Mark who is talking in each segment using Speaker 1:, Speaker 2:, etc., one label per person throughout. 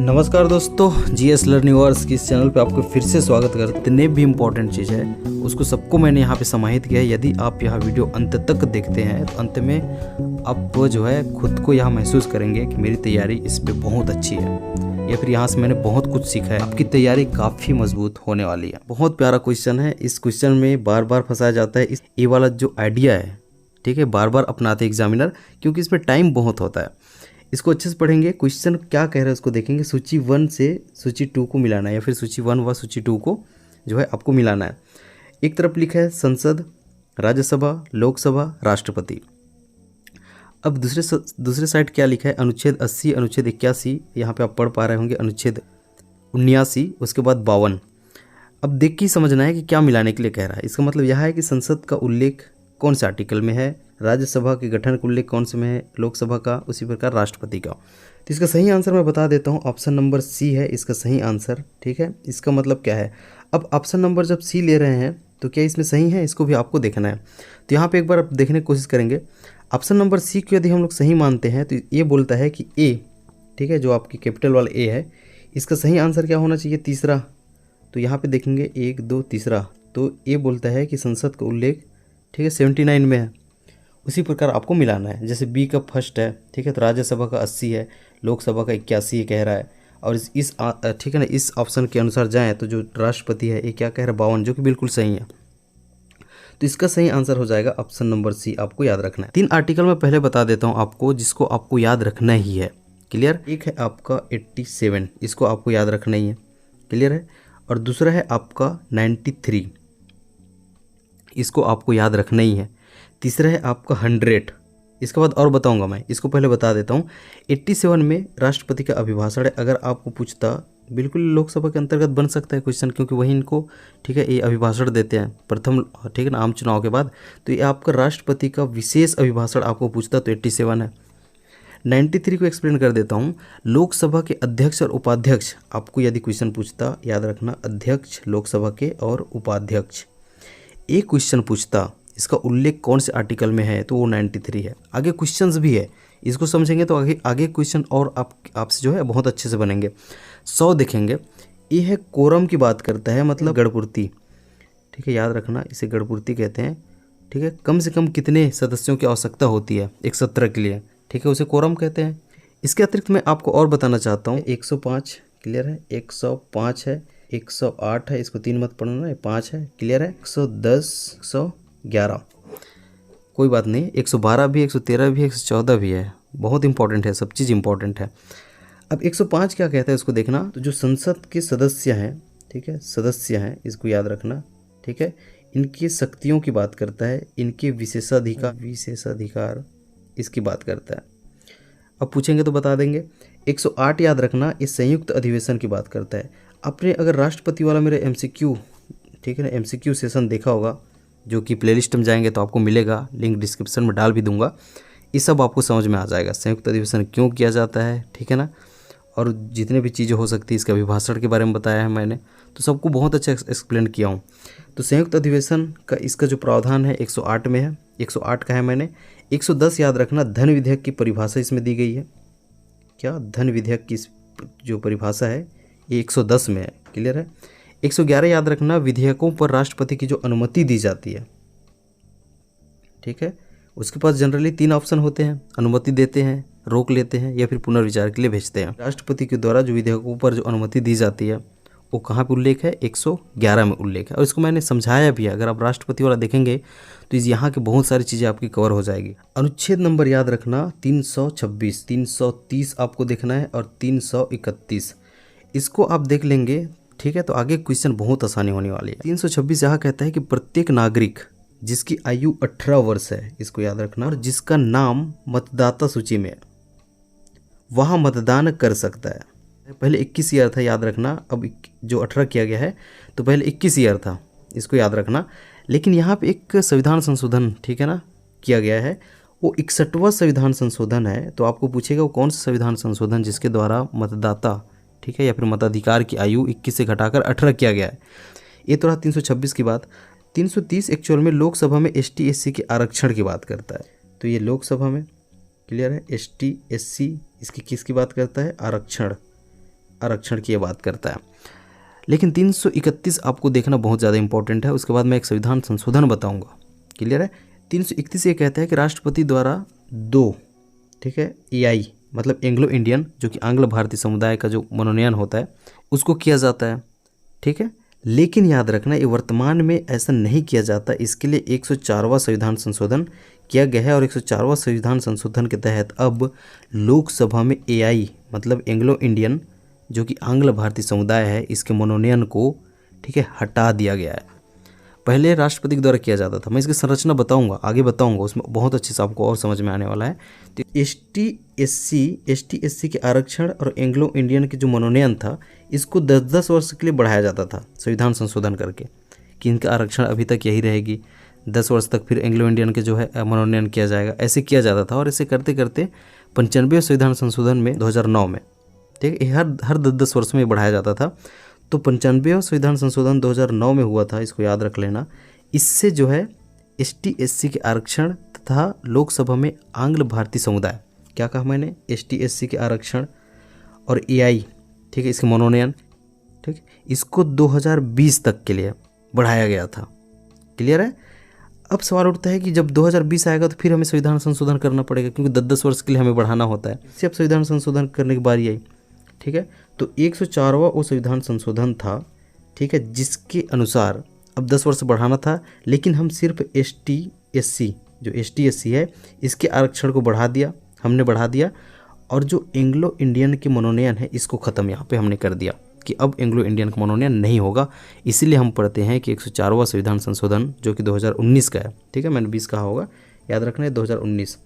Speaker 1: नमस्कार दोस्तों, GS learning verse की इस चैनल पे आपको फिर से स्वागत करते हैं। जितने भी इम्पोर्टेंट चीज़ है उसको सबको मैंने यहाँ पे समाहित किया है। यदि आप यह वीडियो अंत तक देखते हैं तो अंत में आप जो है खुद को यहाँ महसूस करेंगे कि मेरी तैयारी इस पे बहुत अच्छी है या फिर यहाँ से मैंने बहुत कुछ सीखा है। आपकी तैयारी काफ़ी मजबूत होने वाली है। बहुत प्यारा क्वेश्चन है। इस क्वेश्चन में बार बार फंसाया जाता है। इस ये वाला जो आइडिया है, ठीक है, बार बार अपनाते एग्जामिनर, क्योंकि इसमें टाइम बहुत होता है। इसको अच्छे से पढ़ेंगे। क्वेश्चन क्या कह रहा है उसको देखेंगे। सूची 1 से सूची 2 को मिलाना है या फिर सूची 1 व सूची 2 को जो है आपको मिलाना है। एक तरफ लिखा है संसद, राज्यसभा, लोकसभा, राष्ट्रपति। अब दूसरे साइड क्या लिखा है, अनुच्छेद 80, अनुच्छेद 81, यहाँ पे आप पढ़ पा रहे होंगे, अनुच्छेद 79, उसके बाद 52। अब देख के ही समझना है कि क्या मिलाने के लिए कह रहा है। इसका मतलब यह है कि संसद का उल्लेख कौन से आर्टिकल में है, राज्यसभा के गठन का उल्लेख कौन से में है, लोकसभा का, उसी प्रकार राष्ट्रपति का। तो इसका सही आंसर मैं बता देता हूँ, ऑप्शन नंबर सी है इसका सही आंसर। ठीक है, इसका मतलब क्या है, अब ऑप्शन नंबर जब सी ले रहे हैं तो क्या इसमें सही है, इसको भी आपको देखना है। तो यहाँ पे एक बार आप देखने की कोशिश करेंगे। ऑप्शन नंबर सी को यदि हम लोग सही मानते हैं तो ये बोलता है कि ए, ठीक है, जो आपकी कैपिटल वाला ए है, इसका सही आंसर क्या होना चाहिए, तीसरा। तो यहाँ पे देखेंगे 1, 2, तीसरा, तो ये बोलता है कि संसद का उल्लेख, ठीक है, 79 में है। उसी प्रकार आपको मिलाना है। जैसे बी का फर्स्ट है, ठीक है, तो राज्यसभा का 80 है, लोकसभा का 81 कह रहा है, और ठीक है ना, इस ऑप्शन के अनुसार जाएं तो जो राष्ट्रपति है ये क्या कह रहा है, 52, जो कि बिल्कुल सही है। तो इसका सही आंसर हो जाएगा ऑप्शन नंबर सी। आपको याद रखना है। 3 आर्टिकल मैं पहले बता देता हूँ आपको, जिसको आपको याद रखना ही है। क्लियर। एक है आपका 87, इसको आपको याद रखना ही है। क्लियर है। और दूसरा है आपका 93, इसको आपको याद रखना ही है। तीसरा है आपका 100, इसके बाद और बताऊंगा मैं, इसको पहले बता देता हूँ। 87 में राष्ट्रपति का अभिभाषण है। अगर आपको पूछता, बिल्कुल लोकसभा के अंतर्गत बन सकता है क्वेश्चन, क्योंकि वही इनको, ठीक है, ये अभिभाषण देते हैं प्रथम, ठीक है ना, आम चुनाव के बाद। तो ये आपका राष्ट्रपति का विशेष अभिभाषण आपको पूछता तो 87 है। 93 को एक्सप्लेन कर देता हूँ। लोकसभा के अध्यक्ष और उपाध्यक्ष, आपको यदि क्वेश्चन पूछता, याद रखना, अध्यक्ष लोकसभा के और उपाध्यक्ष। एक क्वेश्चन पूछता इसका उल्लेख कौन से आर्टिकल में है, तो वो 93 है। आगे क्वेश्चंस भी है, इसको समझेंगे तो आगे क्वेश्चन और आपसे जो है बहुत अच्छे से बनेंगे। 100 देखेंगे, ये है कोरम की बात करता है, मतलब गणपूर्ति। ठीक है, याद रखना, इसे गणपूर्ति कहते हैं। ठीक है, कम से कम कितने सदस्यों की आवश्यकता होती है एक सत्र के लिए, ठीक है, उसे कोरम कहते हैं। इसके अतिरिक्त मैं आपको और बताना चाहता हूँ, 105 क्लियर है, 105 है, 108 है, इसको 3 मत पढ़ना है, 5 है, क्लियर है, 110, 111, कोई बात नहीं, 112 भी, 113 भी, 114 भी है। बहुत इंपॉर्टेंट है, सब चीज़ इंपॉर्टेंट है। अब 105 क्या कहता है उसको देखना। तो जो संसद के सदस्य हैं, ठीक है, सदस्य हैं, इसको याद रखना। ठीक है, इनकी शक्तियों की बात करता है, इनके विशेषाधिकार इसकी बात करता है। अब पूछेंगे तो बता देंगे। 108 याद रखना, इस संयुक्त अधिवेशन की बात करता है। आपने अगर राष्ट्रपति वाला मेरे MCQ, ठीक है ना, MCQ सेशन देखा होगा, जो कि प्लेलिस्ट में जाएंगे तो आपको मिलेगा, लिंक डिस्क्रिप्शन में डाल भी दूंगा। ये सब आपको समझ में आ जाएगा, संयुक्त अधिवेशन क्यों किया जाता है, ठीक है ना, और जितने भी चीज़ें हो सकती है, इसके अभिभाषण के बारे में बताया है मैंने, तो सबको बहुत अच्छा एक्सप्लेन किया हूँ। तो संयुक्त अधिवेशन का इसका जो प्रावधान है 108 में है, 108 का है मैंने। 110 याद रखना, धन विधेयक की परिभाषा इसमें दी गई है। क्या धन विधेयक की जो परिभाषा है ये 110 में है। क्लियर है। 111 याद रखना, विधेयकों पर राष्ट्रपति की जो अनुमति दी जाती है, ठीक है, उसके पास जनरली 3 ऑप्शन होते हैं, अनुमति देते हैं, रोक लेते हैं, या फिर पुनर्विचार के लिए भेजते हैं। राष्ट्रपति के द्वारा जो विधेयकों पर जो अनुमति दी जाती है वो कहाँ पे उल्लेख है, 111 में उल्लेख है, और इसको मैंने समझाया भी है। अगर आप राष्ट्रपति वाला देखेंगे तो इस यहाँ की बहुत सारी चीज़ें आपकी कवर हो जाएगी। अनुच्छेद नंबर याद रखना 326, 330 आपको देखना है, और 331, इसको आप देख लेंगे, ठीक है, तो आगे क्वेश्चन बहुत आसानी होने वाली है। 326 यहाँ कहता है कि प्रत्येक नागरिक जिसकी आयु 18 वर्ष है, इसको याद रखना, और जिसका नाम मतदाता सूची में है, वहाँ मतदान कर सकता है। पहले 21 ईयर था, याद रखना, अब जो 18 किया गया है तो पहले 21 ईयर था, इसको याद रखना। लेकिन यहाँ पे एक संविधान संशोधन, ठीक है ना, किया गया है, वो 61वां संविधान संशोधन है। तो आपको पूछेगा वो कौन सा संविधान संशोधन जिसके द्वारा मतदाता, ठीक है, या फिर मताधिकार की आयु 21 से घटाकर 18 किया गया है। ये तो रहा 326 की बात। 330 एक्चुअल में लोकसभा में ST SC के आरक्षण की बात करता है। तो ये लोकसभा में, क्लियर है, ST SC इसकी किसकी बात करता है, आरक्षण, आरक्षण की ये बात करता है। लेकिन 331 आपको देखना बहुत ज़्यादा इंपॉर्टेंट है। उसके बाद मैं एक संविधान संशोधन बताऊंगा। क्लियर है। 331 ये कहता है कि राष्ट्रपति द्वारा 2, ठीक है, एआई मतलब एंग्लो इंडियन, जो कि आंग्ल भारतीय समुदाय का जो मनोनयन होता है उसको किया जाता है। ठीक है। लेकिन याद रखना ये वर्तमान में ऐसा नहीं किया जाता। इसके लिए 104वां संविधान संशोधन किया गया है और 104वां संविधान संशोधन के तहत अब लोकसभा में एआई मतलब एंग्लो इंडियन, जो कि आंग्ल भारतीय समुदाय है, इसके मनोनयन को, ठीक है, हटा दिया गया है। पहले राष्ट्रपति के द्वारा किया जाता था। मैं इसकी संरचना बताऊंगा, आगे बताऊंगा, उसमें बहुत अच्छे से आपको और समझ में आने वाला है। तो एसटी एससी के आरक्षण और एंग्लो इंडियन के जो मनोनयन था इसको 10-10 वर्ष के लिए बढ़ाया जाता था संविधान संशोधन करके, कि इनका आरक्षण अभी तक यही रहेगी, 10 वर्ष तक फिर एंग्लो इंडियन के जो है मनोनयन किया जाएगा, ऐसे किया जाता था। और ऐसे करते करते 95वें संविधान संशोधन में 2009 में, ठीक है, हर 10-10 वर्ष में बढ़ाया जाता था। तो 95वां संविधान संशोधन 2009 में हुआ था, इसको याद रख लेना। इससे जो है एसटी एससी के आरक्षण तथा लोकसभा में आंग्ल भारतीय समुदाय, क्या कहा मैंने, एसटी एससी के आरक्षण और एआई, ठीक है, इसके मनोनयन, ठीक, इसको 2020 तक के लिए बढ़ाया गया था। क्लियर है। अब सवाल उठता है कि जब 2020 आएगा तो फिर हमें संविधान संशोधन करना पड़ेगा, क्योंकि 10-10 वर्ष के लिए हमें बढ़ाना होता है। इससे अब संविधान संशोधन करने की बारी आई। ठीक है। तो 104वां वो संविधान संशोधन था, ठीक है, जिसके अनुसार अब 10 वर्ष बढ़ाना था, लेकिन हम सिर्फ एसटी एससी है इसके आरक्षण को हमने बढ़ा दिया। और जो एंग्लो इंडियन के मनोनयन है इसको ख़त्म यहाँ पे हमने कर दिया कि अब एंग्लो इंडियन का मनोनयन नहीं होगा। इसीलिए हम पढ़ते हैं कि 104वां संविधान संशोधन जो कि 2019 का है, ठीक है, मैंने 20 कहा होगा, याद रखना है 2019,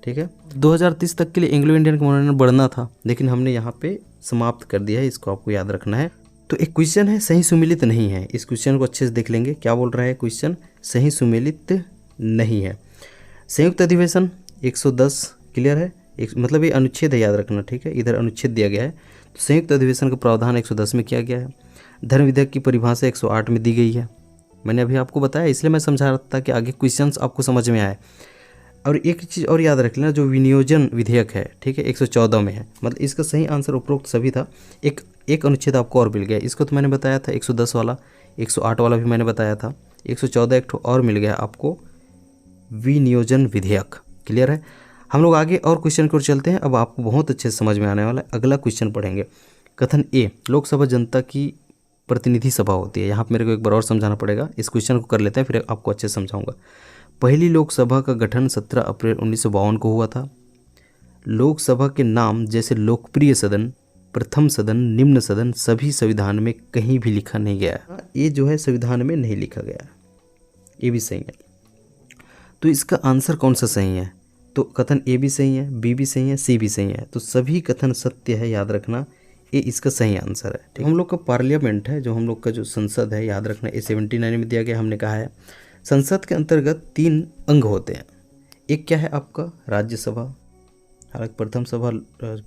Speaker 1: ठीक है। 2030 तक के लिए एंग्लो इंडियन का मनोनयन बढ़ना था, लेकिन हमने यहाँ पे समाप्त कर दिया है, इसको आपको याद रखना है। तो एक क्वेश्चन है, सही सुमेलित नहीं है। इस क्वेश्चन को अच्छे से देख लेंगे, क्या बोल रहा है क्वेश्चन, सही सुमेलित नहीं है। संयुक्त अधिवेशन 110, क्लियर है, मतलब ये अनुच्छेद है, याद रखना, ठीक है, इधर अनुच्छेद दिया गया है। तो संयुक्त अधिवेशन का प्रावधान 110 में किया गया है। धर्म विधेयक की परिभाषा 108 में दी गई है। मैंने अभी आपको बताया, इसलिए मैं समझा रहा था कि आगे क्वेश्चंस आपको समझ में आए। और एक चीज़ और याद रख लेना, जो विनियोजन विधेयक है, ठीक है, 114 में है, मतलब इसका सही आंसर उपरोक्त सभी था। एक अनुच्छेद आपको और मिल गया, इसको तो मैंने बताया था 110 वाला, 108 वाला भी मैंने बताया था, 114 एक और मिल गया आपको, विनियोजन विधेयक। क्लियर है। हम लोग आगे और क्वेश्चन की ओर चलते हैं। अब आपको बहुत अच्छे से समझ में आने वाला है। अगला क्वेश्चन पढ़ेंगे, कथन ए, लोकसभा जनता की प्रतिनिधि सभा होती है। यहाँ पर मेरे को एक बार और समझाना पड़ेगा, इस क्वेश्चन को कर लेते हैं फिर आपको अच्छे से समझाऊंगा। पहली लोकसभा का गठन 17 अप्रैल 1952 को हुआ था। लोकसभा के नाम जैसे लोकप्रिय सदन, प्रथम सदन, निम्न सदन सभी संविधान में कहीं भी लिखा नहीं गया है। ये जो है संविधान में नहीं लिखा गया है, ये भी सही है। तो इसका आंसर कौन सा सही है, तो कथन ए भी सही है, बी भी सही है, सी भी सही है। तो सभी कथन सत्य है, याद रखना, ये इसका सही आंसर है। ठीक, हम लोग का पार्लियामेंट है, जो हम लोग का जो संसद है, याद रखना, ये 79 में दिया गया। हमने कहा है संसद के अंतर्गत 3 अंग होते हैं। एक क्या है आपका, राज्यसभा, हालांकि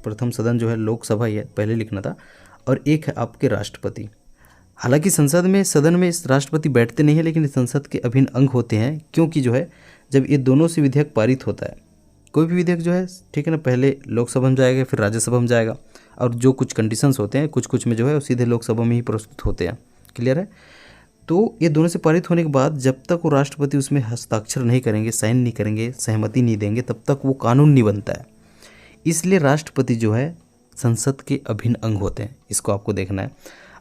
Speaker 1: प्रथम सदन जो है लोकसभा ही है, पहले लिखना था। और एक है आपके राष्ट्रपति। हालांकि सदन में इस राष्ट्रपति बैठते नहीं है, लेकिन इस संसद के अभिन्न अंग होते हैं, क्योंकि जो है जब ये दोनों से विधेयक पारित होता है, कोई भी विधेयक जो है, ठीक है ना, पहले लोकसभा में जाएगा फिर राज्यसभा में जाएगा, और जो कुछ कंडीशंस होते हैं कुछ में जो है वो सीधे लोकसभा में ही प्रस्तुत होते हैं। क्लियर है। तो ये दोनों से पारित होने के बाद जब तक वो राष्ट्रपति उसमें हस्ताक्षर नहीं करेंगे, साइन नहीं करेंगे, सहमति नहीं देंगे, तब तक वो कानून नहीं बनता है। इसलिए राष्ट्रपति जो है संसद के अभिन्न अंग होते हैं, इसको आपको देखना है।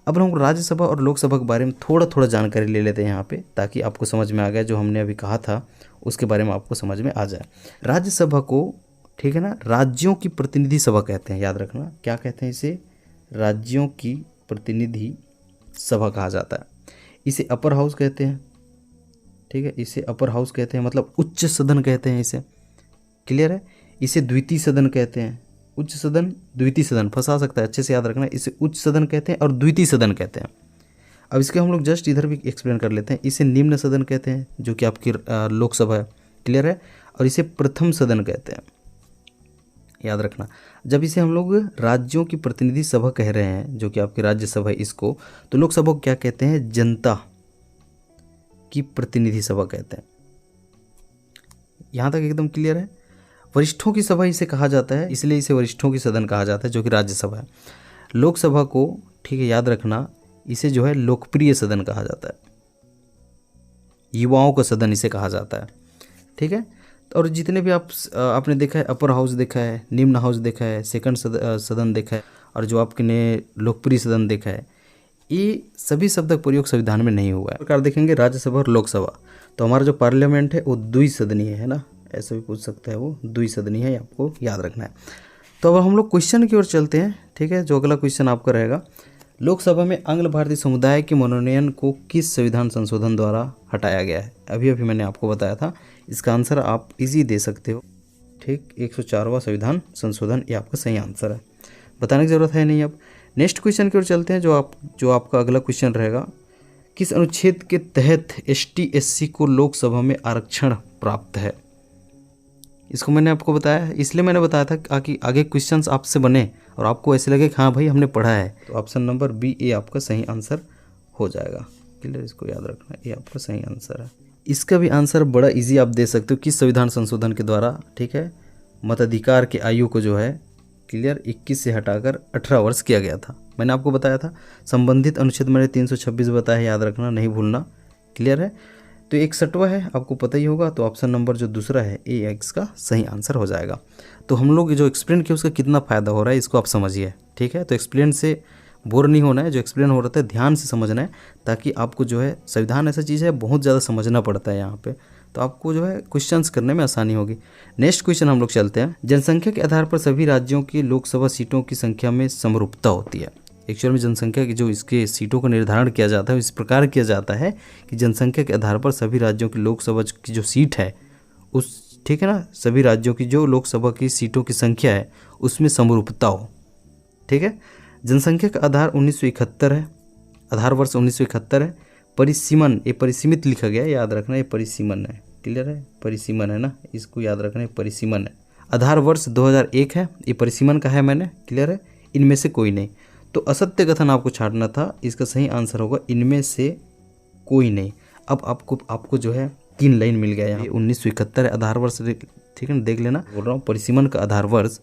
Speaker 1: अब हम राज्यसभा और लोकसभा के बारे में थोड़ा जानकारी ले लेते हैं यहाँ पे, ताकि आपको समझ में आ गया, जो हमने अभी कहा था उसके बारे में आपको समझ में आ जाए। राज्यसभा को, ठीक है ना, राज्यों की प्रतिनिधि सभा कहते हैं, याद रखना, क्या कहते हैं इसे, राज्यों की प्रतिनिधि सभा कहा जाता है। इसे अपर हाउस कहते हैं, ठीक है, इसे अपर हाउस कहते हैं, मतलब उच्च सदन कहते हैं इसे। क्लियर है। इसे द्वितीय सदन कहते हैं, उच्च सदन द्वितीय सदन फंसा सकता है, अच्छे से याद रखना। इसे उच्च सदन कहते हैं और द्वितीय सदन कहते हैं। अब इसके हम लोग जस्ट इधर भी एक्सप्लेन कर लेते हैं। इसे निम्न सदन कहते हैं, जो कि आपकी लोकसभा है। क्लियर है। और इसे प्रथम सदन कहते हैं, याद रखना। जब इसे हम लोग राज्यों की प्रतिनिधि सभा कह रहे हैं, जो कि आपकी राज्यसभा है, इसको तो लोकसभा को क्या कहते हैं, जनता की प्रतिनिधि सभा कहते हैं। यहाँ तक एकदम क्लियर है। वरिष्ठों की सभा इसे कहा जाता है, इसलिए इसे वरिष्ठों की सदन कहा जाता है, जो कि राज्यसभा है। लोकसभा को, ठीक है, याद रखना, इसे जो है लोकप्रिय सदन कहा जाता है, युवाओं का सदन इसे कहा जाता है, ठीक है। और जितने भी आपने देखा है, अपर हाउस देखा है, निम्न हाउस देखा है, सेकंड सदन देखा है, और जो आपके ने लोकप्रिय सदन देखा है, ये सभी शब्द का प्रयोग संविधान में नहीं हुआ है। प्रकार देखेंगे राज्यसभा और लोकसभा, तो हमारा जो पार्लियामेंट है वो द्विसदनीय है ना, ऐसा भी पूछ सकता है, वो द्विसदनीय है, आपको याद रखना है। तो अब हम लोग क्वेश्चन की ओर चलते हैं, ठीक है। जो अगला क्वेश्चन आपका रहेगा, लोकसभा में आंग्ल भारतीय समुदाय के मनोनयन को किस संविधान संशोधन द्वारा हटाया गया है? अभी अभी मैंने आपको बताया था, इसका आंसर आप इजी दे सकते हो, ठीक, 104वां संविधान संशोधन, ये आपका सही आंसर है, बताने की ज़रूरत है नहीं। अब नेक्स्ट क्वेश्चन की ओर चलते हैं, जो आपका अगला क्वेश्चन रहेगा, किस अनुच्छेद के तहत ST SC को लोकसभा में आरक्षण प्राप्त है? इसको मैंने आपको बताया है, इसलिए मैंने बताया था ताकि आगे क्वेश्चंस आपसे बने और आपको ऐसे लगे कि हाँ भाई हमने पढ़ा है। तो ऑप्शन नंबर बी ए आपका सही आंसर हो जाएगा, क्लियर, इसको याद रखना, ये आपका सही आंसर है। इसका भी आंसर बड़ा इजी आप दे सकते हो, किस संविधान संशोधन के द्वारा, ठीक है, मताधिकार की आयु को जो है, क्लियर, 21 से हटाकर 18 वर्ष किया गया था। मैंने आपको बताया था, संबंधित अनुच्छेद मैंने 326 बताया है, याद रखना, नहीं भूलना, क्लियर है। तो 61वां है, आपको पता ही होगा, तो ऑप्शन नंबर जो दूसरा है ए इसका सही आंसर हो जाएगा। तो हम लोग जो एक्सप्लेन किया उसका कितना फ़ायदा हो रहा है इसको आप समझिए, ठीक है। तो एक्सप्लेन से बोर नहीं होना है, जो एक्सप्लेन हो रहा है ध्यान से समझना है, ताकि आपको जो है, संविधान ऐसा चीज़ है बहुत ज़्यादा समझना पड़ता है यहाँ पे, तो आपको जो है क्वेश्चंस करने में आसानी होगी। नेक्स्ट क्वेश्चन हम लोग चलते हैं, जनसंख्या के आधार पर सभी राज्यों की लोकसभा सीटों की संख्या में समरूपता होती है। एक्चुअल में जनसंख्या की जो इसके सीटों का निर्धारण किया जाता है इस प्रकार किया जाता है कि जनसंख्या के आधार पर सभी राज्यों की लोकसभा की जो सीट है उस, ठीक है ना, सभी राज्यों की जो लोकसभा की सीटों की संख्या है उसमें समरूपता हो, ठीक है। जनसंख्या का आधार 1971 है, आधार वर्ष 1971 है। परिसीमन, ये परिसीमित लिखा गया है, याद रखना, ये परिसीमन है, क्लियर है, परिसीमन है ना, इसको याद रखना, ये परिसीमन है। आधार वर्ष 2001 है, ये परिसीमन का है, मैंने, क्लियर है, इनमें से कोई नहीं। तो असत्य कथन आपको छांटना था, इसका सही आंसर होगा इनमें से कोई नहीं। अब आपको जो है 3 लाइन मिल गया यहाँ, 1971 है आधार वर्ष, ठीक है ना, देख लेना, बोल रहा हूँ, परिसीमन का आधार वर्ष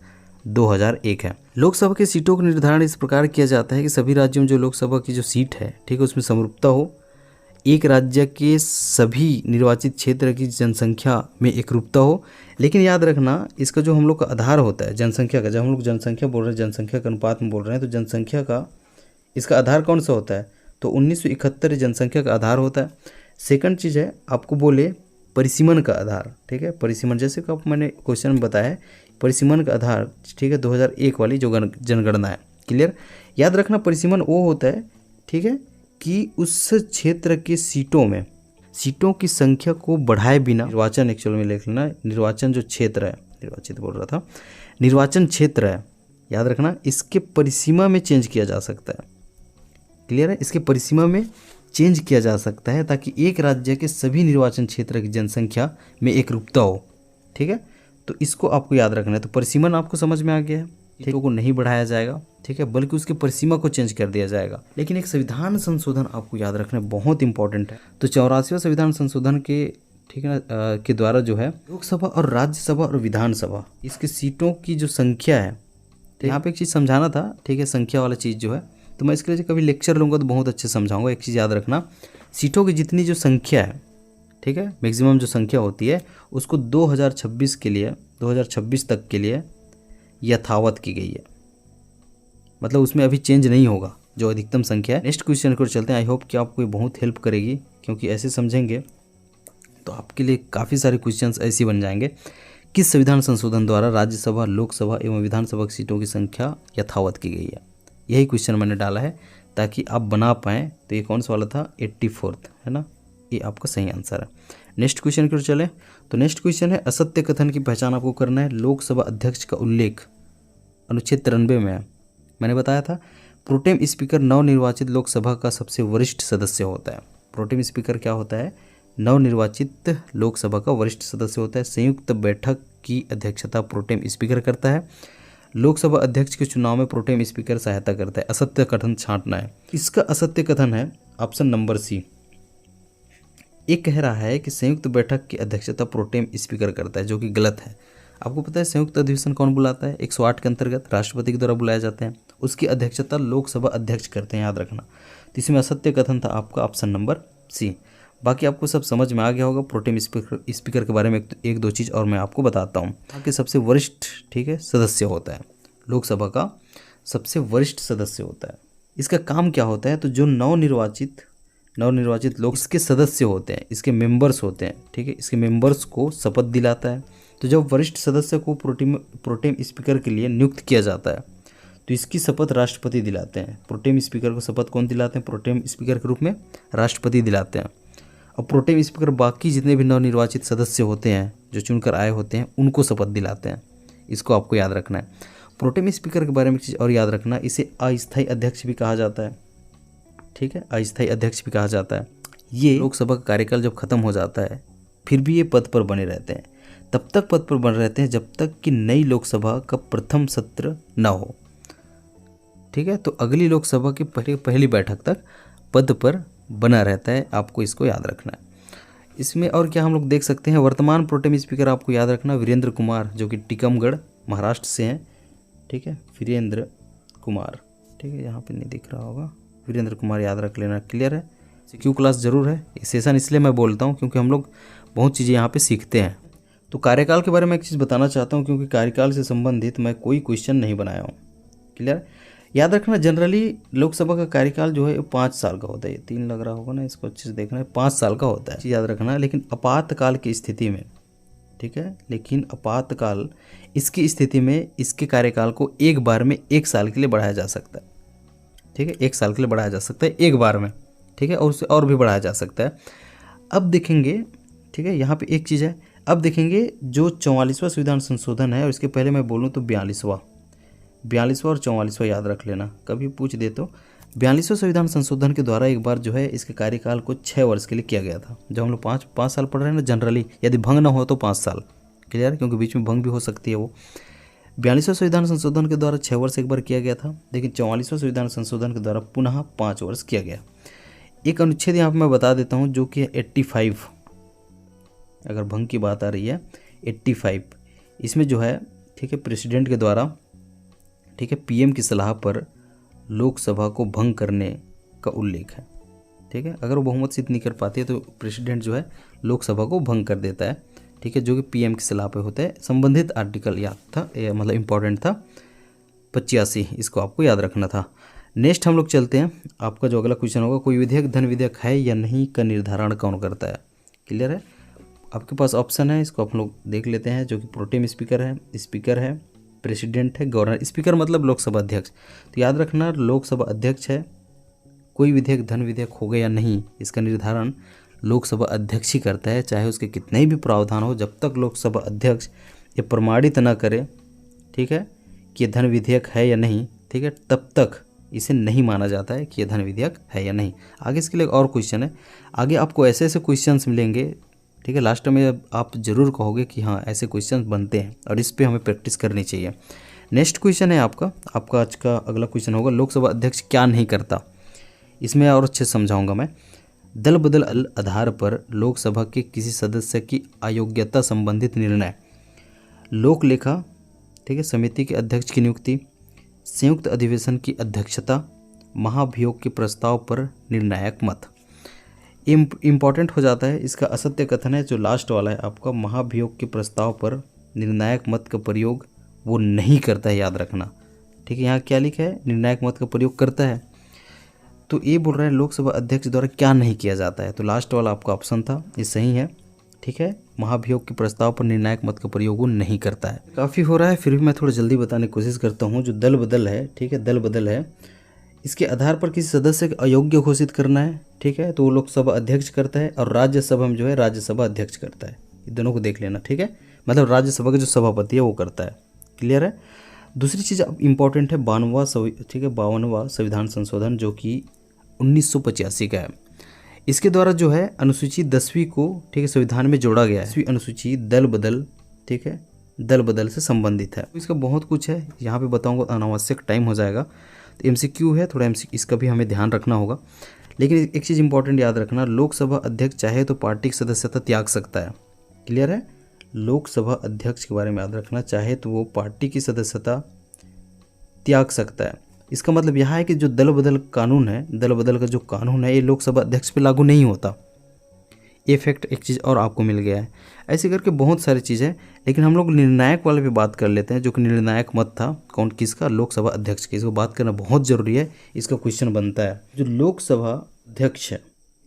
Speaker 1: 2001 है। लोकसभा की सीटों का निर्धारण इस प्रकार किया जाता है कि सभी राज्यों में जो लोकसभा की जो सीट है, ठीक है, उसमें समरूपता हो, एक राज्य के सभी निर्वाचित क्षेत्र की जनसंख्या में एकरूपता हो। लेकिन याद रखना, इसका जो हम लोग का आधार होता है जनसंख्या का, जब हम लोग जनसंख्या बोल रहे हैं, जनसंख्या के अनुपात में बोल रहे हैं, तो जनसंख्या का इसका आधार कौन सा होता है? तो 1971 जनसंख्या का आधार होता है। सेकंड चीज़ है, आपको बोले परिसीमन का आधार, ठीक है, परिसीमन जैसे कि आप मैंने क्वेश्चन में बताया है, परिसीमन का आधार, ठीक है, 2001 वाली जो जनगणना है, क्लियर, याद रखना, परिसीमन वो होता है, ठीक है, कि उस क्षेत्र के सीटों की संख्या को बढ़ाए बिना, निर्वाचन एक्चुअल में लिख लेना, निर्वाचन जो क्षेत्र है, निर्वाचित बोल रहा था, निर्वाचन क्षेत्र है, याद रखना, इसके परिसीमा में चेंज किया जा सकता है, क्लियर है, इसके परिसीमा में चेंज किया जा सकता है ताकि एक राज्य के सभी निर्वाचन क्षेत्र की जनसंख्या में एकरूपता हो, ठीक है। तो इसको आपको याद रखना है। तो परिसीमन आपको समझ में आ गया है, सीटों को नहीं बढ़ाया जाएगा, ठीक है, बल्कि उसकी परिसीमा को चेंज कर दिया जाएगा। लेकिन एक संविधान संशोधन आपको याद रखना बहुत इंपॉर्टेंट है। तो 84वां संविधान संशोधन के, ठीक है ना, के द्वारा जो है लोकसभा और राज्यसभा और विधानसभा, इसकी सीटों की जो संख्या है, तो यहाँ पे एक चीज़ समझाना था, ठीक है, संख्या वाला चीज़ जो है, तो मैं इसके लिए कभी लेक्चर लूँगा तो बहुत अच्छे समझाऊंगा। एक चीज़ याद रखना, सीटों की जितनी जो संख्या है, ठीक है, मैक्सिमम जो संख्या होती है, उसको 2026 के लिए, 2026 तक के लिए यथावत की गई है, मतलब उसमें अभी चेंज नहीं होगा जो अधिकतम संख्या है। नेक्स्ट क्वेश्चन को चलते हैं। आई होप कि आपको ये बहुत हेल्प करेगी, क्योंकि ऐसे समझेंगे तो आपके लिए काफ़ी सारे क्वेश्चंस ऐसे बन जाएंगे। किस संविधान संशोधन द्वारा राज्यसभा, लोकसभा एवं विधानसभा की सीटों की संख्या यथावत की गई है? यही क्वेश्चन मैंने डाला है ताकि आप बना पाएँ। तो ये कौन सा वाला था? 84 है ना, ये आपका सही आंसर है। नेक्स्ट क्वेश्चन की ओर चले। तो नेक्स्ट क्वेश्चन है, असत्य कथन की पहचान आपको करना है। लोकसभा अध्यक्ष का उल्लेख अनुच्छेद 93 में है। मैंने बताया था प्रोटेम स्पीकर नवनिर्वाचित लोकसभा का सबसे वरिष्ठ सदस्य होता है। प्रोटेम स्पीकर क्या होता है? नवनिर्वाचित लोकसभा का वरिष्ठ सदस्य होता है। संयुक्त बैठक की अध्यक्षता प्रोटेम स्पीकर करता है। लोकसभा अध्यक्ष के चुनाव में प्रोटेम स्पीकर सहायता करता है। असत्य कथन छांटना है। इसका असत्य कथन है ऑप्शन नंबर सी। एक कह रहा है कि संयुक्त बैठक की अध्यक्षता प्रोटेम स्पीकर करता है, जो कि गलत है। आपको पता है संयुक्त अधिवेशन कौन बुलाता है? 108 के अंतर्गत राष्ट्रपति के द्वारा बुलाया जाते हैं। उसकी अध्यक्षता लोकसभा अध्यक्ष करते हैं, याद रखना। तो इसमें असत्य कथन था आपका ऑप्शन नंबर सी। बाकी आपको सब समझ में आ गया होगा। प्रोटेम स्पीकर के बारे में एक दो चीज़ और मैं आपको बताता हूँ। कि सबसे वरिष्ठ, ठीक है, सदस्य होता है, लोकसभा का सबसे वरिष्ठ सदस्य होता है। इसका काम क्या होता है, तो जो नवनिर्वाचित लोग इसके सदस्य होते हैं, इसके मेंबर्स होते हैं, ठीक है, इसके मेंबर्स को शपथ दिलाता है। तो जब वरिष्ठ सदस्य को प्रोटेम स्पीकर के लिए नियुक्त किया जाता है तो इसकी शपथ राष्ट्रपति दिलाते हैं। प्रोटेम स्पीकर को शपथ कौन दिलाते हैं? प्रोटेम स्पीकर के रूप में राष्ट्रपति दिलाते हैं। और प्रोटेम स्पीकर बाकी जितने भी नवनिर्वाचित सदस्य होते हैं जो चुनकर आए होते हैं उनको शपथ दिलाते हैं। इसको आपको याद रखना है। प्रोटेम स्पीकर के बारे में एक चीज़ और याद रखना, इसे अस्थायी अध्यक्ष भी कहा जाता है, ठीक है, अस्थायी अध्यक्ष भी कहा जाता है। ये लोकसभा का कार्यकाल जब खत्म हो जाता है फिर भी ये पद पर बने रहते हैं। तब तक पद पर बने रहते हैं जब तक कि नई लोकसभा का प्रथम सत्र न हो, ठीक है। तो अगली लोकसभा की पहली बैठक तक पद पर बना रहता है, आपको इसको याद रखना है। इसमें और क्या हम लोग देख सकते हैं, वर्तमान प्रोटेम स्पीकर आपको याद रखना वीरेंद्र कुमार, जो कि टीकमगढ़ महाराष्ट्र से हैं, ठीक है, वीरेंद्र कुमार, ठीक है, यहाँ पे नहीं दिख रहा होगा, वीरेंद्र कुमार याद रख लेना, क्लियर है। क्यू क्लास जरूर है, सेशन इसलिए मैं बोलता हूँ क्योंकि हम लोग बहुत चीज़ें यहाँ पे सीखते हैं। तो कार्यकाल के बारे में एक चीज़ बताना चाहता हूँ, क्योंकि कार्यकाल से संबंधित मैं कोई क्वेश्चन नहीं बनाया हूँ, क्लियर। याद रखना जनरली लोकसभा का कार्यकाल जो है 5 साल का होता है। ये 3 लग रहा होगा ना, इसको अच्छे से देखना है, 5 साल का होता है, याद रखना। लेकिन आपातकाल की स्थिति में, ठीक है, लेकिन आपातकाल इसकी स्थिति में इसके कार्यकाल को एक बार में 1 साल के लिए बढ़ाया जा सकता है, ठीक है, 1 साल के लिए बढ़ाया जा सकता है एक बार में, ठीक है, और उससे और भी बढ़ाया जा सकता है। अब देखेंगे, ठीक है, यहाँ पे एक चीज़ है, अब देखेंगे जो 44वां संविधान संशोधन है, और इसके पहले मैं बोलूँ तो 42वां और 44वां याद रख लेना, कभी पूछ दे तो। 42वां संविधान संशोधन के द्वारा एक बार जो है इसके कार्यकाल को 6 वर्ष के लिए किया गया था। जब हम लोग 5 साल पढ़ रहे हैं ना जनरली, यदि भंग ना हो तो 5 साल, क्लियर, क्योंकि बीच में भंग भी हो सकती है वो। 42वां संविधान संशोधन के द्वारा 6 वर्ष एक बार किया गया था, लेकिन 44वां संविधान संशोधन के द्वारा पुनः 5 वर्ष किया गया। एक अनुच्छेद यहाँ पर मैं बता देता हूँ जो कि 85, अगर भंग की बात आ रही है 85, इसमें जो है, ठीक है, प्रेसिडेंट के द्वारा, ठीक है, पीएम की सलाह पर लोकसभा को भंग करने का उल्लेख है, ठीक है। अगर वो बहुमत सिद्ध नहीं कर पाती है तो प्रेसिडेंट जो है लोकसभा को भंग कर देता है, ठीक है, जो कि पीएम की सलाह पे होता है। संबंधित आर्टिकल याद था, मतलब इम्पॉर्टेंट था, 85, इसको आपको याद रखना था। नेक्स्ट हम लोग चलते हैं, आपका जो अगला क्वेश्चन होगा, कोई विधेयक धन विधेयक है या नहीं का निर्धारण कौन करता है, क्लियर है। आपके पास ऑप्शन है, इसको आप लोग देख लेते हैं, जो कि प्रोटेम स्पीकर है, प्रेसिडेंट है, गवर्नर। स्पीकर मतलब लोकसभा अध्यक्ष। तो याद रखना लोकसभा अध्यक्ष है। कोई विधेयक धन विधेयक हो गया या नहीं, इसका निर्धारण लोकसभा अध्यक्ष ही करता है, चाहे उसके कितने भी प्रावधान हो। जब तक लोकसभा अध्यक्ष ये प्रमाणित न करे, ठीक है, कि ये धन विधेयक है या नहीं, ठीक है, तब तक इसे नहीं माना जाता है कि ये धन विधेयक है या नहीं। आगे इसके लिए और क्वेश्चन है, आगे आपको ऐसे ऐसे क्वेश्चन मिलेंगे, ठीक है, लास्ट में आप जरूर कहोगे कि हाँ ऐसे क्वेश्चन बनते हैं और इस पे हमें प्रैक्टिस करनी चाहिए। नेक्स्ट क्वेश्चन है आपका आज का अगला क्वेश्चन होगा, लोकसभा अध्यक्ष क्या नहीं करता। इसमें और अच्छे समझाऊंगा मैं। दल बदल आधार पर लोकसभा के किसी सदस्य की अयोग्यता संबंधित निर्णय, लोक लेखा, ठीक है, समिति के अध्यक्ष की नियुक्ति, संयुक्त अधिवेशन की अध्यक्षता, महाभियोग के प्रस्ताव पर निर्णायक मत। इम्पॉर्टेंट हो जाता है, इसका असत्य कथन है जो लास्ट वाला है आपका, महाभियोग के प्रस्ताव पर निर्णायक मत का प्रयोग वो नहीं करता है, याद रखना, ठीक है। यहाँ क्या लिखा है, निर्णायक मत का प्रयोग करता है। तो ये बोल रहा है लोकसभा अध्यक्ष द्वारा क्या नहीं किया जाता है, तो लास्ट वाला आपका ऑप्शन था, ये सही है, ठीक है। महाभियोग के प्रस्ताव पर निर्णायक मत का प्रयोग वो नहीं करता है। काफ़ी हो रहा है, फिर भी मैं थोड़ा जल्दी बताने की कोशिश करता हूँ। जो दल बदल है, ठीक है, दल बदल है, इसके आधार पर किसी सदस्य को अयोग्य घोषित करना है, ठीक है, तो वो लोकसभा अध्यक्ष करता है, और राज्यसभा में जो है राज्यसभा अध्यक्ष करता है। ये दोनों को देख लेना, ठीक है, मतलब राज्यसभा का जो सभापति है वो करता है, क्लियर है। दूसरी चीज़ अब इम्पॉर्टेंट है 52वां संविधान संशोधन, जो कि 1985 का है। इसके द्वारा जो है अनुसूची 10वीं को, ठीक है, संविधान में जोड़ा गया है। 10वीं अनुसूची दल बदल, ठीक है, दल बदल से संबंधित है। इसका बहुत कुछ है, यहाँ पे बताऊँगा, अनावश्यक टाइम हो जाएगा। तो MCQ है, थोड़ा इसका भी हमें ध्यान रखना होगा। लेकिन एक चीज़ इंपॉर्टेंट याद रखना, लोकसभा अध्यक्ष चाहे तो पार्टी की सदस्यता त्याग सकता है, क्लियर है। लोकसभा अध्यक्ष के बारे में याद रखना, चाहे तो वो पार्टी की सदस्यता त्याग सकता है। इसका मतलब यह है कि जो दल बदल कानून है, दल बदल का जो कानून है, ये लोकसभा अध्यक्ष पे लागू नहीं होता। ये फैक्ट एक चीज़ और आपको मिल गया है। ऐसे करके बहुत सारी चीज़ें, लेकिन हम लोग निर्णायक वाले पे बात कर लेते हैं, जो कि निर्णायक मत था कौन किसका, लोकसभा अध्यक्ष की। इसको बात करना बहुत ज़रूरी है, इसका क्वेश्चन बनता है। जो लोकसभा अध्यक्ष है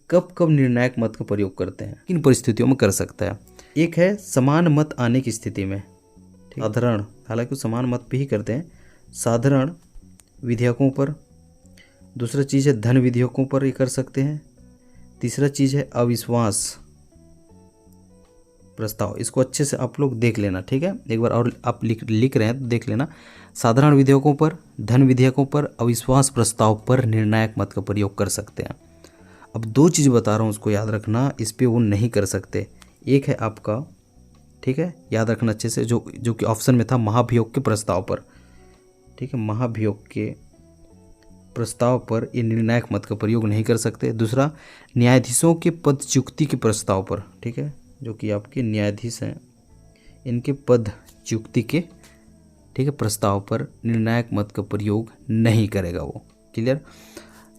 Speaker 1: कब कब निर्णायक मत का प्रयोग करते हैं, किन परिस्थितियों में कर सकता है। एक है समान मत आने की स्थिति में, साधारण, हालांकि समान मत पे ही करते हैं, साधारण विधेयकों पर। दूसरा चीज़ है धन विधेयकों पर ये कर सकते हैं। तीसरा चीज़ है अविश्वास प्रस्ताव। इसको अच्छे से आप लोग देख लेना, ठीक है। एक बार और आप लिख रहे हैं तो देख लेना। साधारण विधेयकों पर, धन विधेयकों पर, अविश्वास प्रस्ताव पर निर्णायक मत का प्रयोग कर सकते हैं। अब दो चीज़ बता रहा हूँ, उसको याद रखना, इस पे वो नहीं कर सकते। एक है आपका, ठीक है, याद रखना अच्छे से, जो कि ऑप्शन में था, महाभियोग के प्रस्ताव पर, ठीक है, महाभियोग के प्रस्ताव पर ये निर्णायक मत का प्रयोग नहीं कर सकते। दूसरा, न्यायाधीशों के पदच्युति के प्रस्ताव पर, ठीक है, जो कि आपके न्यायाधीश हैं, इनके पदच्युति के, ठीक है, प्रस्ताव पर निर्णायक मत का प्रयोग नहीं करेगा वो। क्लियर?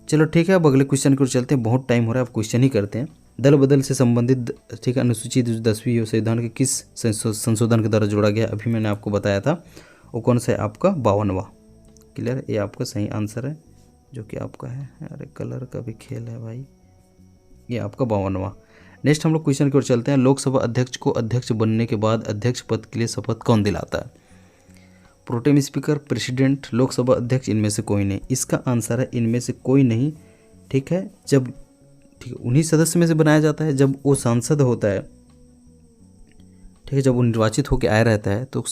Speaker 1: चलो ठीक है, अब अगले क्वेश्चन की ओर चलते हैं, बहुत टाइम हो रहा है, अब क्वेश्चन ही करते हैं। दल बदल से संबंधित, ठीक है, अनुसूचित 10वीं संविधान के किस संशोधन के द्वारा जोड़ा गया? अभी मैंने आपको बताया था, वो कौन सा है आपका 52वां। क्लियर? ये आपका सही आंसर है, जो कि आपका है, अरे कलर का भी खेल है भाई, ये आपका 52वां। नेक्स्ट हम लोग क्वेश्चन की ओर चलते हैं। लोकसभा अध्यक्ष को अध्यक्ष बनने के बाद अध्यक्ष पद के लिए शपथ कौन दिलाता है? प्रोटेम स्पीकर, प्रेसिडेंट, लोकसभा अध्यक्ष, इनमें से कोई नहीं। इसका आंसर है इनमें से कोई नहीं, ठीक है। जब, ठीक है, उन्हीं सदस्य में से बनाया जाता है जब वो सांसद होता है, ठीक है, जब वो निर्वाचित होकर आया रहता है तो,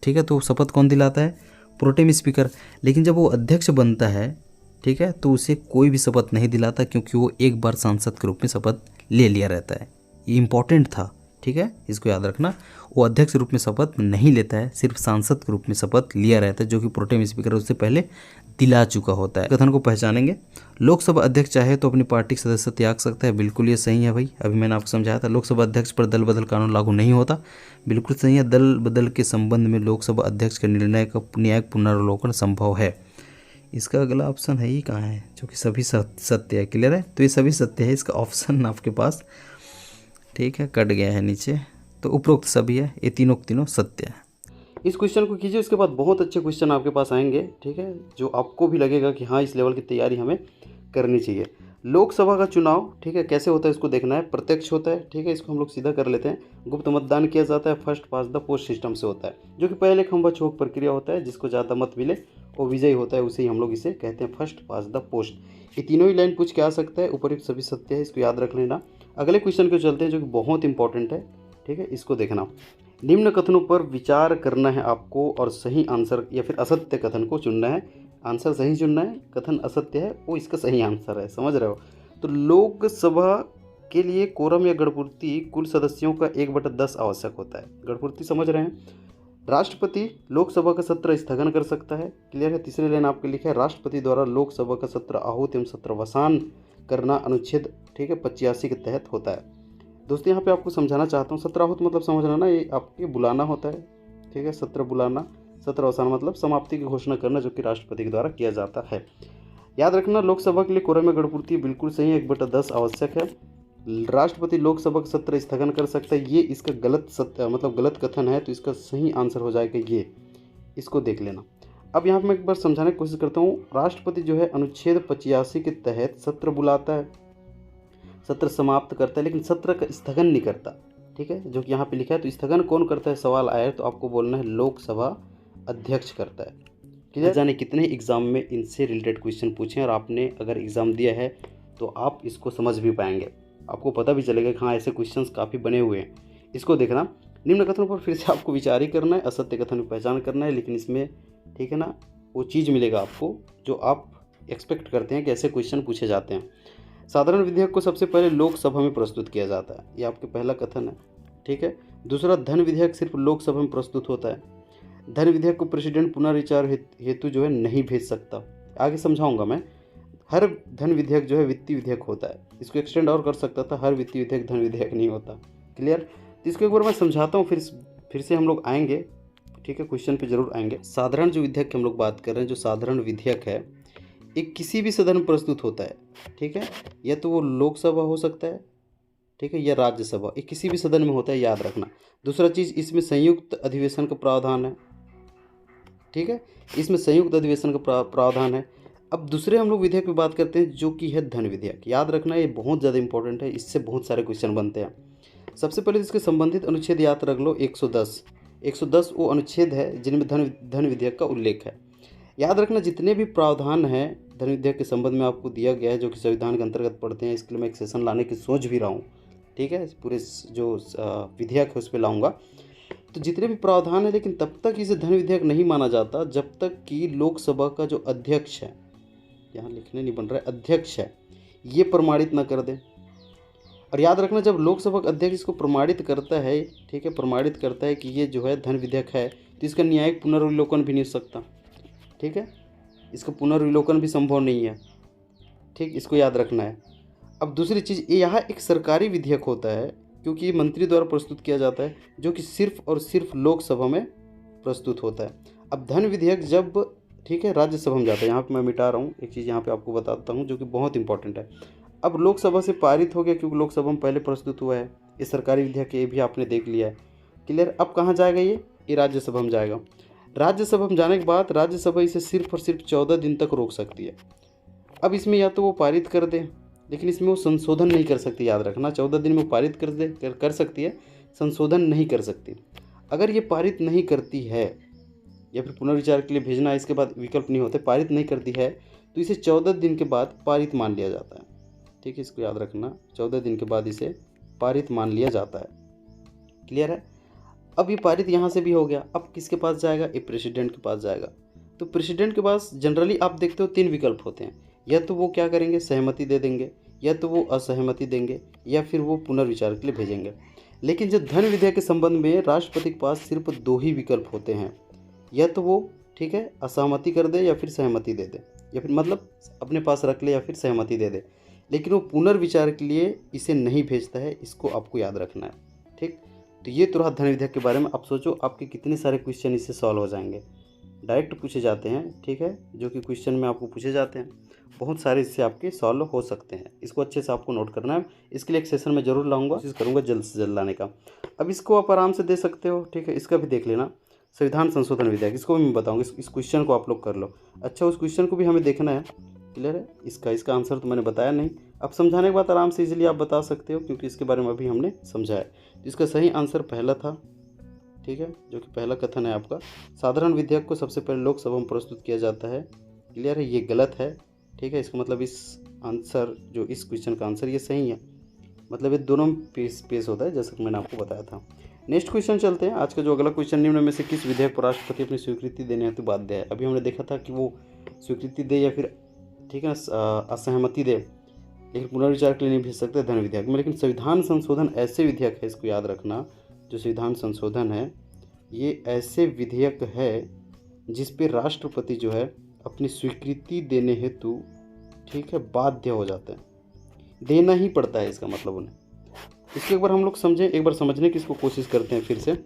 Speaker 1: ठीक है, तो शपथ कौन दिलाता है? Protem speaker. लेकिन जब वो अध्यक्ष बनता है, ठीक है, तो उसे कोई भी शपथ नहीं दिलाता, क्योंकि वो एक बार सांसद के रूप में शपथ ले लिया रहता है। ये इंपॉर्टेंट था, ठीक है, इसको याद रखना। वो अध्यक्ष के रूप में शपथ नहीं लेता है, सिर्फ सांसद के रूप में शपथ लिया रहता है, जो कि प्रोटेम स्पीकर उससे पहले दिला चुका होता है। कथन को पहचानेंगे। लोकसभा अध्यक्ष चाहे तो अपनी पार्टी के सदस्य त्याग सकता है। बिल्कुल ये सही है भाई, अभी मैंने आपको समझाया था। लोकसभा अध्यक्ष पर दल बदल कानून लागू नहीं होता, बिल्कुल सही है। दल बदल के संबंध में लोकसभा अध्यक्ष के निर्णय का न्यायिक पुनरावलोकन संभव है। इसका अगला ऑप्शन है, ये कहाँ है, जो कि सभी सत्य है। क्लियर है? तो ये सभी सत्य है, इसका ऑप्शन आपके पास, ठीक है, कट गया है नीचे, तो उपरोक्त सभी है, ये तीनों तीनों सत्य है। इस क्वेश्चन को कीजिए, उसके बाद बहुत अच्छे क्वेश्चन आपके पास आएंगे, ठीक है, जो आपको भी लगेगा कि हाँ इस लेवल की तैयारी हमें करनी चाहिए। लोकसभा का चुनाव, ठीक है, कैसे होता है इसको देखना है। प्रत्यक्ष होता है, ठीक है, इसको हम लोग सीधा कर लेते हैं। गुप्त मतदान किया जाता है, first pass the post system से होता है, जो कि पहले खंभा चौक प्रक्रिया होता है। जिसको ज़्यादा मत मिले वो विजयी होता है, उसे ही हम लोग इसे कहते हैं फर्स्ट पास द पोस्ट। ये तीनों ही लाइन पूछ के आ सकता है, उपयुक्त सभी सत्य है, इसको याद रख लेना। अगले क्वेश्चन को चलते हैं, जो कि बहुत इंपॉर्टेंट है, ठीक है, इसको देखना। निम्न कथनों पर विचार करना है आपको और सही आंसर या फिर असत्य कथन को चुनना है। आंसर सही चुनना है, कथन असत्य है वो इसका सही आंसर है, समझ रहे हो। तो लोकसभा के लिए कोरम या गणपूर्ति कुल सदस्यों का 1/10 आवश्यक होता है। गणपूर्ति समझ रहे हैं। राष्ट्रपति लोकसभा का सत्र स्थगन कर सकता है। क्लियर है? तीसरी लाइन आपके लिखा है, राष्ट्रपति द्वारा लोकसभा का सत्र आहूत एवं सत्रवसान करना अनुच्छेद, ठीक है, 85 के तहत होता है। दोस्तों यहाँ पे आपको समझाना चाहता हूँ, सत्राहुत मतलब समझना ना, ये आपके बुलाना होता है, ठीक है, सत्र बुलाना। सत्रावसान मतलब समाप्ति की घोषणा करना, जो कि राष्ट्रपति के द्वारा किया जाता है। याद रखना, लोकसभा के लिए कोरम में गणपूर्ति बिल्कुल सही है, 1/10 आवश्यक है। राष्ट्रपति लोकसभा का सत्र स्थगन कर सकता है, ये इसका गलत सत्य मतलब गलत कथन है, तो इसका सही आंसर हो जाएगा ये, इसको देख लेना। अब यहाँ पर मैं एक बार समझाने की कोशिश करता हूँ। राष्ट्रपति जो है अनुच्छेद 85 के तहत सत्र बुलाता है, सत्र समाप्त करता है, लेकिन सत्र का स्थगन नहीं करता, ठीक है, जो कि यहाँ पे लिखा है। तो स्थगन कौन करता है, सवाल आया तो आपको बोलना है लोकसभा अध्यक्ष करता है। क्लियर? जाने कितने एग्जाम में इनसे रिलेटेड क्वेश्चन पूछे, और आपने अगर एग्जाम दिया है तो आप इसको समझ भी पाएंगे, आपको पता भी चलेगा कि हाँ ऐसे क्वेश्चंस काफ़ी बने हुए हैं। इसको देखना। निम्न कथनों पर फिर से आपको विचार ही करना है, असत्य कथन की पहचान करना है, लेकिन इसमें, ठीक है ना, वो चीज़ मिलेगा आपको जो आप एक्सपेक्ट करते हैं कि ऐसे क्वेश्चन पूछे जाते हैं। साधारण विधेयक को सबसे पहले लोकसभा में प्रस्तुत किया जाता है, ये आपके पहला कथन है, ठीक है। दूसरा, धन विधेयक सिर्फ लोकसभा में प्रस्तुत होता है। धन विधेयक को प्रेसिडेंट पुनर्विचार हेतु जो है नहीं भेज सकता, आगे समझाऊंगा मैं। हर धन विधेयक जो है वित्तीय विधेयक होता है, इसको एक्सटेंड और कर सकता था, हर वित्तीय विधेयक धन विधेयक नहीं होता। क्लियर? तो इसको एक बार मैं समझाता हूँ, फिर से हम लोग आएंगे, ठीक है, क्वेश्चन पे जरूर आएंगे। साधारण जो विधेयक की हम लोग बात कर रहे हैं, जो साधारण विधेयक है एक किसी भी सदन में प्रस्तुत होता है, ठीक है, या तो वो लोकसभा हो सकता है, ठीक है, या राज्यसभा, ये किसी भी सदन में होता है, याद रखना। दूसरा चीज़, इसमें संयुक्त अधिवेशन का प्रावधान है, ठीक है, इसमें संयुक्त अधिवेशन का प्रावधान है। अब दूसरे हम लोग विधेयक की बात करते हैं जो कि है धन विधेयक। याद रखना ये बहुत ज़्यादा इंपॉर्टेंट है, इससे बहुत सारे क्वेश्चन बनते हैं। सबसे पहले इसके संबंधित अनुच्छेद याद रख लो। 110 वो अनुच्छेद है जिनमें धन विधेयक का उल्लेख है। याद रखना जितने भी प्रावधान हैं धन विधेयक के संबंध में आपको दिया गया है, जो कि संविधान के अंतर्गत पढ़ते हैं, इसके लिए मैं एक सेशन लाने की सोच भी रहा हूँ, ठीक है, पूरे जो विधेयक है उस पर लाऊंगा। तो जितने भी प्रावधान है, लेकिन तब तक इसे धन विधेयक नहीं माना जाता जब तक कि लोकसभा का जो अध्यक्ष है, यहाँ लिखने नहीं बन रहा है, अध्यक्ष है, ये प्रमाणित न कर दे। और याद रखना जब लोकसभा का अध्यक्ष इसको प्रमाणित करता है, ठीक है, प्रमाणित करता है कि ये जो है धन विधेयक है, तो इसका न्यायिक पुनर्विलोकन भी नहीं हो सकता, ठीक है, इसका पुनर्विलोकन भी संभव नहीं है, ठीक, इसको याद रखना है। अब दूसरी चीज़, ये यहाँ एक सरकारी विधेयक होता है क्योंकि ये मंत्री द्वारा प्रस्तुत किया जाता है, जो कि सिर्फ और सिर्फ लोकसभा में प्रस्तुत होता है। अब धन विधेयक जब, ठीक है, राज्यसभा में जाता है, यहाँ पे मैं मिटा रहा हूँ एक चीज़, यहाँ पे आपको बताता हूँ जो कि बहुत इंपॉर्टेंट है। अब लोकसभा से पारित हो गया क्योंकि लोकसभा में पहले प्रस्तुत हुआ है, ये सरकारी विधेयक, ये भी आपने देख लिया है, क्लियर। अब कहाँ जाएगा ये राज्यसभा में जाएगा। राज्यसभा में जाने के बाद राज्यसभा इसे सिर्फ और सिर्फ 14 दिन तक रोक सकती है। अब इसमें या तो वो पारित कर दे, लेकिन इसमें वो संशोधन नहीं कर सकती, याद रखना। 14 दिन में वो पारित कर सकती है, संशोधन नहीं कर सकती। अगर ये पारित नहीं करती है या फिर पुनर्विचार के लिए भेजना, इसके बाद विकल्प नहीं होते, पारित नहीं करती है, तो इसे 14 दिन के बाद पारित मान लिया जाता है, ठीक है, इसको याद रखना। 14 दिन के बाद इसे पारित मान लिया जाता है, क्लियर है। अब ये पारित यहाँ से भी हो गया, अब किसके पास जाएगा, ये प्रेसिडेंट के पास जाएगा। तो प्रेसिडेंट के पास जनरली आप देखते हो 3 विकल्प होते हैं, या तो वो क्या करेंगे, सहमति दे देंगे, या तो वो असहमति देंगे, या फिर वो पुनर्विचार के लिए भेजेंगे। लेकिन जब धन विधेयक के संबंध में राष्ट्रपति के पास सिर्फ 2 ही विकल्प होते हैं, या तो वो, ठीक है, असहमति कर दे या फिर सहमति दे दे, या फिर मतलब अपने पास रख ले या फिर सहमति दे दे, लेकिन वो पुनर्विचार के लिए इसे नहीं भेजता है, इसको आपको याद रखना है, ठीक। तो ये तो रहा धन विधेयक के बारे में। आप सोचो आपके कितने सारे क्वेश्चन इससे सॉल्व हो जाएंगे, डायरेक्ट पूछे जाते हैं, ठीक है, जो कि क्वेश्चन में आपको पूछे जाते हैं, बहुत सारे इससे आपके सॉल्व हो सकते हैं। इसको अच्छे से आपको नोट करना है, इसके लिए एक सेशन में जरूर लाऊंगा, कोशिश करूंगा जल्द से जल्द लाने का। अब इसको आप आराम से दे सकते हो, ठीक है, इसका भी देख लेना, संविधान संशोधन विधेयक, इसको भी मैं बताऊँगा, इस क्वेश्चन को आप लोग कर लो। अच्छा, उस क्वेश्चन को भी हमें देखना है, क्लियर है। इसका आंसर तो मैंने बताया नहीं, अब समझाने के बाद आराम से इजीली आप बता सकते हो, क्योंकि इसके बारे में अभी हमने समझा है। इसका सही आंसर पहला था, ठीक है, जो कि पहला कथन है आपका। साधारण विधेयक को सबसे पहले लोकसभा में प्रस्तुत किया जाता है, क्लियर है, ये गलत है, ठीक है। इसका मतलब इस आंसर, जो इस क्वेश्चन का आंसर ये सही है, मतलब ये दोनों में पेश होता है, जैसा कि मैंने आपको बताया था। नेक्स्ट क्वेश्चन चलते हैं। आज का जो अगला क्वेश्चन, निम्न में से किस विधेयक पर राष्ट्रपति अपनी स्वीकृति देने हेतु बाध्य है। अभी हमने देखा था कि वो स्वीकृति दे या फिर, ठीक है ना, असहमति दे, लेकिन पुनर्विचार के लिए नहीं भेज सकते धन विधेयक में। लेकिन संविधान संशोधन ऐसे विधेयक है, इसको याद रखना, जो संविधान संशोधन है ये ऐसे विधेयक है जिस पे राष्ट्रपति जो है अपनी स्वीकृति देने हेतु, ठीक है, बाध्य हो जाते हैं, देना ही पड़ता है, इसका मतलब उन्हें। इसको एक बार हम लोग समझें, एक बार समझने की इसको कोशिश करते हैं फिर से।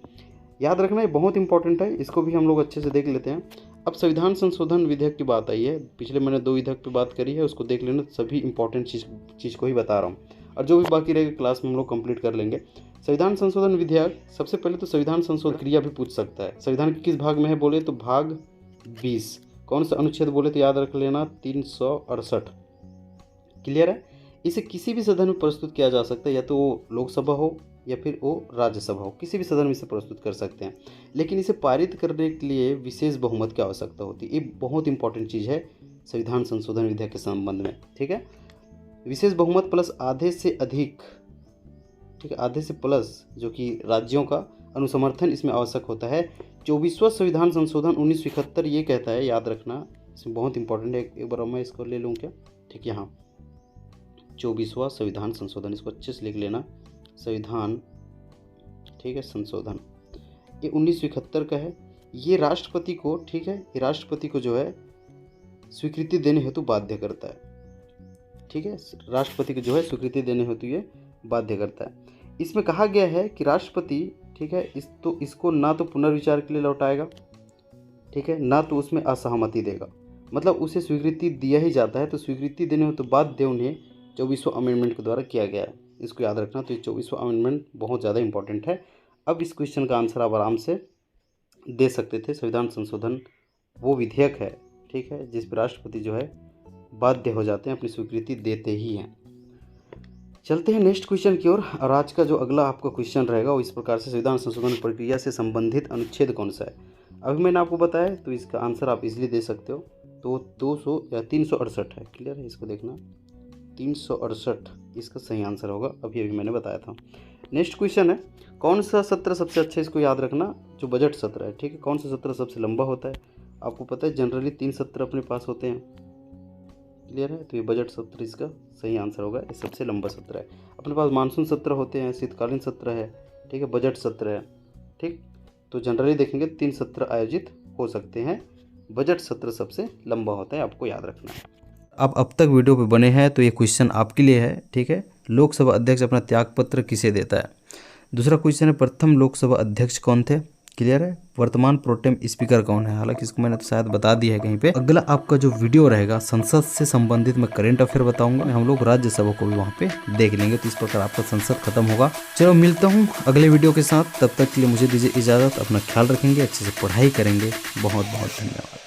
Speaker 1: याद रखना ये बहुत इंपॉर्टेंट है, इसको भी हम लोग अच्छे से देख लेते हैं। अब संविधान संशोधन विधेयक की बात आई है, पिछले मैंने 2 विधेयक पे बात करी है, उसको देख लेना, सभी इंपॉर्टेंट चीज़ को ही बता रहा हूँ, और जो भी बाकी रहेगा क्लास में हम लोग कंप्लीट कर लेंगे। संविधान संशोधन विधेयक, सबसे पहले तो संविधान संशोधन क्रिया भी पूछ सकता है। संविधान के किस भाग में है बोले तो भाग 20, कौन सा अनुच्छेद बोले तो याद रख लेना 368, क्लियर है। इसे किसी भी सदन में प्रस्तुत किया जा सकता है, या तो वो लोकसभा हो या फिर वो राज्यसभा हो, किसी भी सदन में इसे प्रस्तुत कर सकते हैं। लेकिन इसे पारित करने के लिए विशेष बहुमत की आवश्यकता होती है। ये बहुत इंपॉर्टेंट चीज़ है संविधान संशोधन विधेयक के संबंध में, ठीक है। विशेष बहुमत प्लस आधे से अधिक, ठीक है, आधे से प्लस जो कि राज्यों का अनुसमर्थन इसमें आवश्यक होता है। 24वां संविधान संशोधन 1971 ये कहता है, याद रखना, इसमें बहुत इंपॉर्टेंट है। एक बार मैं इसको ले लूँ क्या, ठीक है, यहाँ 24वां संविधान संशोधन, इसको अच्छे से लिख लेना, संविधान, ठीक है, संशोधन, ये 1971 का है। ये राष्ट्रपति को, ठीक है, ये राष्ट्रपति को जो है स्वीकृति देने हेतु बाध्य करता है, ठीक है, राष्ट्रपति को जो है स्वीकृति देने हेतु ये बाध्य करता है। इसमें कहा गया है कि राष्ट्रपति, ठीक है, इसको ना तो पुनर्विचार के लिए लौटाएगा, ठीक है, ना तो उसमें असहमति देगा, मतलब उसे स्वीकृति दिया ही जाता है। तो स्वीकृति देने तो बाध्य उन्हें 24वां अमेंडमेंट के द्वारा किया गया है, इसको याद रखना। तो ये 24वां अमेंडमेंट बहुत ज़्यादा इंपॉर्टेंट है। अब इस क्वेश्चन का आंसर आप आराम से दे सकते थे। संविधान संशोधन वो विधेयक है, ठीक है, जिस पर राष्ट्रपति जो है बाध्य हो जाते हैं, अपनी स्वीकृति देते ही हैं। चलते हैं नेक्स्ट क्वेश्चन की ओर। और आज का जो अगला आपका क्वेश्चन रहेगा वो इस प्रकार से, संविधान संशोधन प्रक्रिया से संबंधित अनुच्छेद कौन सा है? अभी मैंने आपको बताया, तो इसका आंसर आप इजीली दे सकते हो। तो 200 या 368 है, क्लियर है, इसको देखना 368 इसका सही आंसर होगा। अभी मैंने बताया था। नेक्स्ट क्वेश्चन है, कौन सा सत्र सबसे अच्छा, इसको याद रखना, जो बजट सत्र है, ठीक है। कौन सा सत्र सबसे लंबा होता है? आपको पता है जनरली 3 सत्र अपने पास होते हैं, क्लियर है। तो ये बजट सत्र इसका सही आंसर होगा, ये सबसे लंबा सत्र है। अपने पास मानसून सत्र होते हैं, शीतकालीन सत्र है, ठीक है, बजट सत्र है, ठीक। तो जनरली देखेंगे 3 सत्र आयोजित हो सकते हैं, बजट सत्र सबसे लंबा होता है, आपको याद रखना है। आप अब तक वीडियो पे बने हैं तो ये क्वेश्चन आपके लिए है, ठीक है। लोकसभा अध्यक्ष अपना त्यागपत्र किसे देता है? दूसरा क्वेश्चन है, प्रथम लोकसभा अध्यक्ष कौन थे? क्लियर है। वर्तमान प्रोटेम स्पीकर कौन है? हालांकि इसको मैंने तो शायद बता दिया है कहीं पे। अगला आपका जो वीडियो रहेगा संसद से संबंधित, मैं करेंट अफेयर बताऊंगा, हम लोग राज्यसभा को भी वहाँ पे देख लेंगे। तो इस प्रकार आपका संसद खत्म होगा। चलो मिलता हूँ अगले वीडियो के साथ, तब तक के लिए मुझे दीजिए इजाज़त। अपना ख्याल रखेंगे, अच्छे से पढ़ाई करेंगे। बहुत बहुत धन्यवाद।